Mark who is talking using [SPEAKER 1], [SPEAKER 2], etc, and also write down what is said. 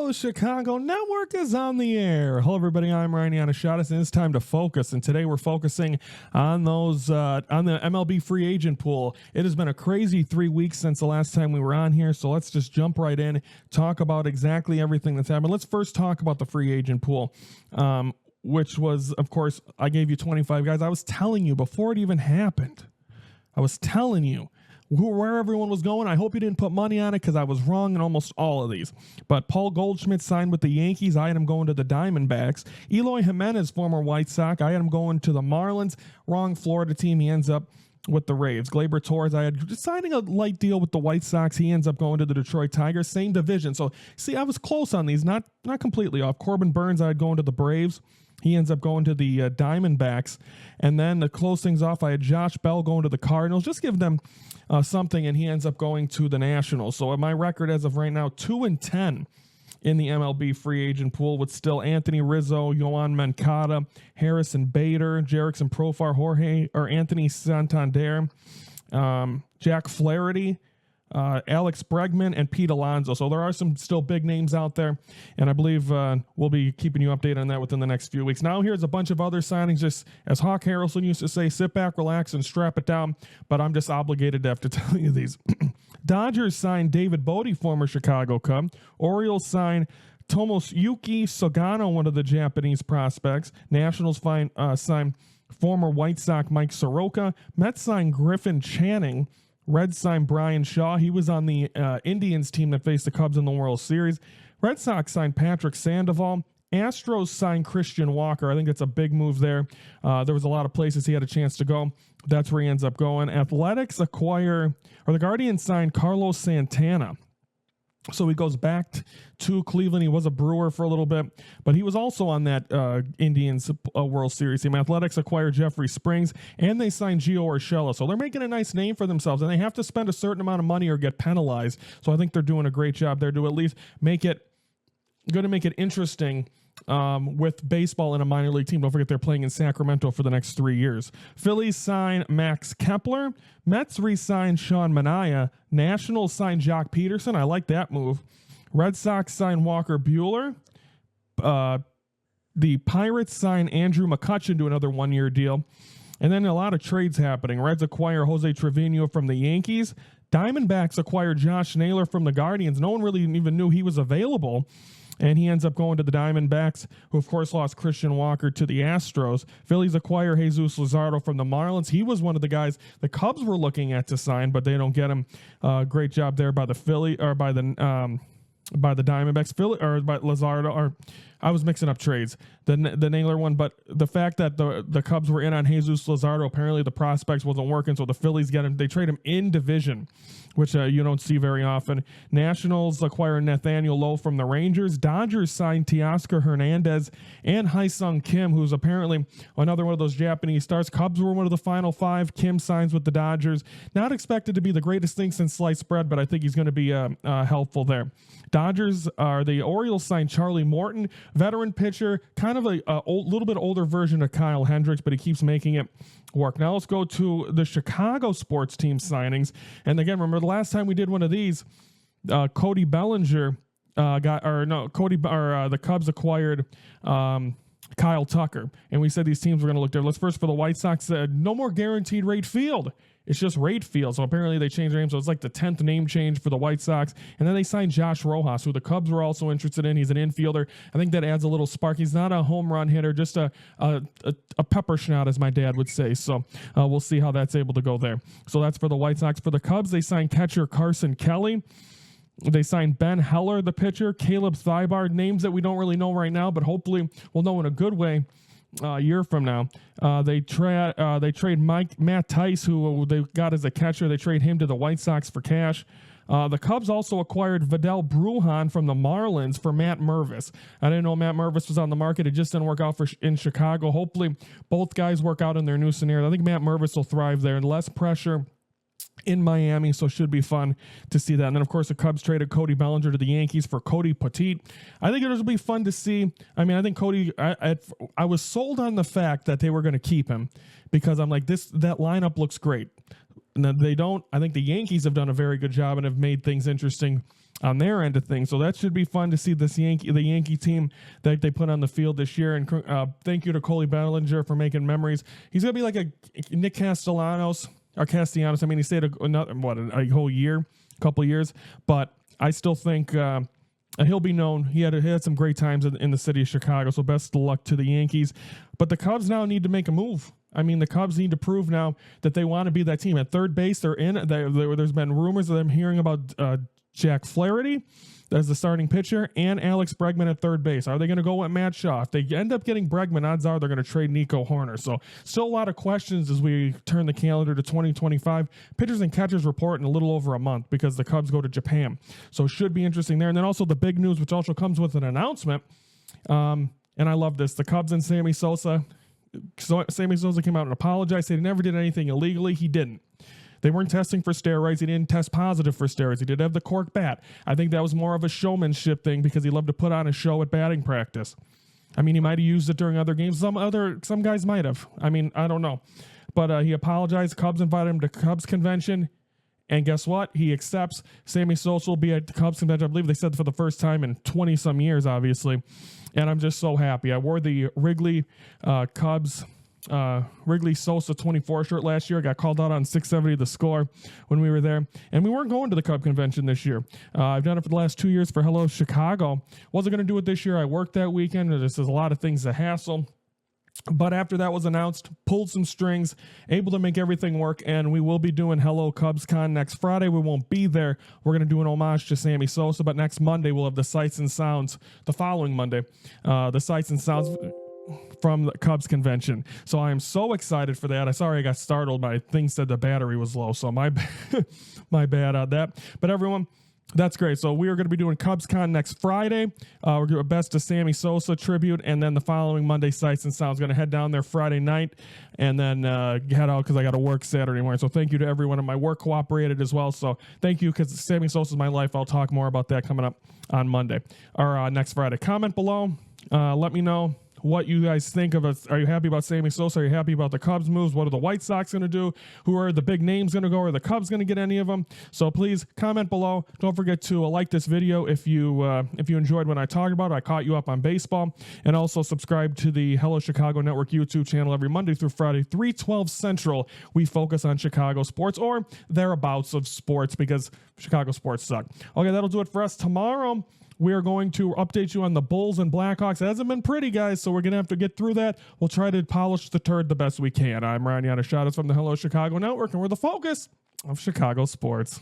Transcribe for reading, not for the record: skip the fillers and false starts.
[SPEAKER 1] The Chicago Network is on the air. Hello, everybody. I'm Ryan Yannishatis, and it's time to focus. And today we're focusing on those on the MLB free agent pool. It has been a crazy 3 weeks since the last time we were on here, so let's just jump right in, talk about exactly everything that's happened. Let's first talk about the free agent pool, which was, of course, I gave you 25 guys. I was telling you before it even happened. I was telling you where everyone was going. I hope you didn't put money on it because I was wrong in almost all of these. But Paul Goldschmidt signed with the Yankees. I had him going to the Diamondbacks. Eloy Jimenez, former White Sox. I had him going to the Marlins. Wrong Florida team. He ends up with the Braves. Gleyber Torres, I had signing a light deal with the White Sox. He ends up going to the Detroit Tigers. Same division. So, see, I was close on these. Not completely off. Corbin Burns, I had going to the Braves. He ends up going to the Diamondbacks. And then to close things off, I had Josh Bell going to the Cardinals. Just give them something, and he ends up going to the Nationals. So my record as of right now, 2-10 in the MLB free agent pool, with still Anthony Rizzo, Yoan Moncada, Harrison Bader, Jerickson Profar, Anthony Santander, Jack Flaherty, Alex Bregman, and Pete Alonso. So there are some still big names out there, and I believe we'll be keeping you updated on that within the next few weeks. Now here's a bunch of other signings. Just as Hawk Harrelson used to say, sit back, relax, and strap it down, but I'm just obligated to have to tell you these. Dodgers signed David Bodie, former Chicago Cub. Orioles signed Tomoyuki Sugano, one of the Japanese prospects. Nationals signed former White Sox Mike Soroka. Mets signed Griffin Channing. Reds signed Brian Shaw. He was on the Indians team that faced the Cubs in the World Series. Red Sox signed Patrick Sandoval. Astros signed Christian Walker. I think that's a big move there. There was a lot of places he had a chance to go. That's where he ends up going. The Guardians signed Carlos Santana. So he goes back to Cleveland. He was a Brewer for a little bit, but he was also on that Indians World Series team. Athletics acquired Jeffrey Springs, and they signed Gio Urshela. So they're making a nice name for themselves, and they have to spend a certain amount of money or get penalized. So I think they're doing a great job there to at least make it interesting with baseball in a minor league team. Don't forget they're playing in Sacramento for the next 3 years. Phillies sign Max Kepler. Mets re-signed Sean Manaea. Nationals signed Jock Peterson. I like that move. Red Sox signed Walker Buehler. The Pirates signed Andrew McCutchen to another one-year deal. And then a lot of trades happening. Reds acquire Jose Trevino from the Yankees. Diamondbacks acquired Josh Naylor from the Guardians. No one really even knew he was available. And he ends up going to the Diamondbacks, who, of course, lost Christian Walker to the Astros. Phillies acquire Jesus Luzardo from the Marlins. He was one of the guys the Cubs were looking at to sign, but they don't get him. Great job there by the Diamondbacks. By Luzardo, or I was mixing up trades. The Naylor one, but the fact that the Cubs were in on Jesus Luzardo, apparently the prospects wasn't working, so the Phillies get him. They trade him in division, which you don't see very often. Nationals acquire Nathaniel Lowe from the Rangers. Dodgers signed Teoscar Hernandez and Haesung Kim, who's apparently another one of those Japanese stars. Cubs were one of the final five. Kim signs with the Dodgers. Not expected to be the greatest thing since sliced bread, but I think he's going to be helpful there. The Orioles signed Charlie Morton, veteran pitcher, kind of a little bit older version of Kyle Hendricks, but he keeps making it work. Now let's go to the Chicago sports team signings. And again, remember the last time we did one of these, Cody Bellinger the Cubs acquired Kyle Tucker, and we said these teams were going to look different. Let's first for the White Sox, no more guaranteed rate field. It's just rate field. So apparently they changed their name. So it's like the 10th name change for the White Sox. And then they signed Josh Rojas, who the Cubs were also interested in. He's an infielder. I think that adds a little spark. He's not a home run hitter, just a pepper schnaut, as my dad would say. So we'll see how that's able to go there. So that's for the White Sox. For the Cubs, they signed catcher Carson Kelly. They signed Ben Heller, the pitcher, Caleb Thibaud, names that we don't really know right now, but hopefully we'll know in a good way a year from now. They trade Matt Tice, who they got as a catcher. They trade him to the White Sox for cash. The Cubs also acquired Vidal Brujan from the Marlins for Matt Mervis. I didn't know Matt Mervis was on the market. It just didn't work out in Chicago. Hopefully both guys work out in their new scenario. I think Matt Mervis will thrive there. Less pressure in Miami, so it should be fun to see that. And then, of course, the Cubs traded Cody Bellinger to the Yankees for Cody Petit. I think it'll be fun to see. I mean, I think Cody, I was sold on the fact that they were going to keep him because I'm like, that lineup looks great. they don't. I think the Yankees have done a very good job and have made things interesting on their end of things. So that should be fun to see the Yankee team that they put on the field this year. And thank you to Coley Bellinger for making memories. He's going to be like a Nick Castellanos. I mean, he stayed a whole year, couple years. But I still think he'll be known. He had some great times in the city of Chicago. So best of luck to the Yankees. But the Cubs now need to make a move. I mean, the Cubs need to prove now that they want to be that team. At third base, they're in. There's been rumors of them hearing about Jack Flaherty as the starting pitcher and Alex Bregman at third base. Are they going to go with Matt Shaw? If they end up getting Bregman, odds are they're going to trade Nico Horner. So still a lot of questions as we turn the calendar to 2025. Pitchers and catchers report in a little over a month because the Cubs go to Japan. So it should be interesting there. And then also the big news, which also comes with an announcement. And I love this. The Cubs and Sammy Sosa. Sammy Sosa came out and apologized. Said he never did anything illegally. He didn't. They weren't testing for steroids. He didn't test positive for steroids. He did have the cork bat. I think that was more of a showmanship thing because he loved to put on a show at batting practice. I mean, he might have used it during other games. Some guys might have. I mean, I don't know. But he apologized. Cubs invited him to Cubs convention. And guess what? He accepts. Sammy Sosa will be at the Cubs convention. I believe they said for the first time in 20-some years, obviously. And I'm just so happy. I wore the Wrigley Cubs Wrigley Sosa 24 shirt last year. I got called out on 670 The Score when we were there. And we weren't going to the Cub convention this year. I've done it for the last 2 years for Hello Chicago. Wasn't going to do it this year. I worked that weekend. There's a lot of things to hassle. But after that was announced, pulled some strings, able to make everything work, and we will be doing Hello Cubs Con next Friday. We won't be there. We're going to do an homage to Sammy Sosa, but next Monday we'll have the sights and sounds, the following Monday, the sights and sounds from the Cubs convention. So I am so excited for that. I got startled. My thing said the battery was low, so my bad on that. But everyone, that's great. So we are going to be doing CubsCon next Friday. We're doing a Best of Sammy Sosa tribute, and then the following Monday, Sights and Sounds. Going to head down there Friday night, and then head out because I got to work Saturday morning. So thank you to everyone in my work cooperated as well. So thank you because Sammy Sosa is my life. I'll talk more about that coming up on Monday or next Friday. Comment below. Let me know what you guys think of us. Are you happy about Sammy Sosa? Are you happy about the Cubs moves? What are the White Sox going to do? Who are the big names going to go? Are the Cubs going to get any of them? So please comment below. Don't forget to like this video if you enjoyed what I talked about. I caught you up on baseball. And also subscribe to the Hello Chicago Network YouTube channel every Monday through Friday, 3:12 Central. We focus on Chicago sports or thereabouts of sports because Chicago sports suck. Okay, that'll do it for us. Tomorrow, we are going to update you on the Bulls and Blackhawks. It hasn't been pretty, guys, so we're going to have to get through that. We'll try to polish the turd the best we can. I'm Ryan Yanishadas from the Hello Chicago Network, and we're the focus of Chicago sports.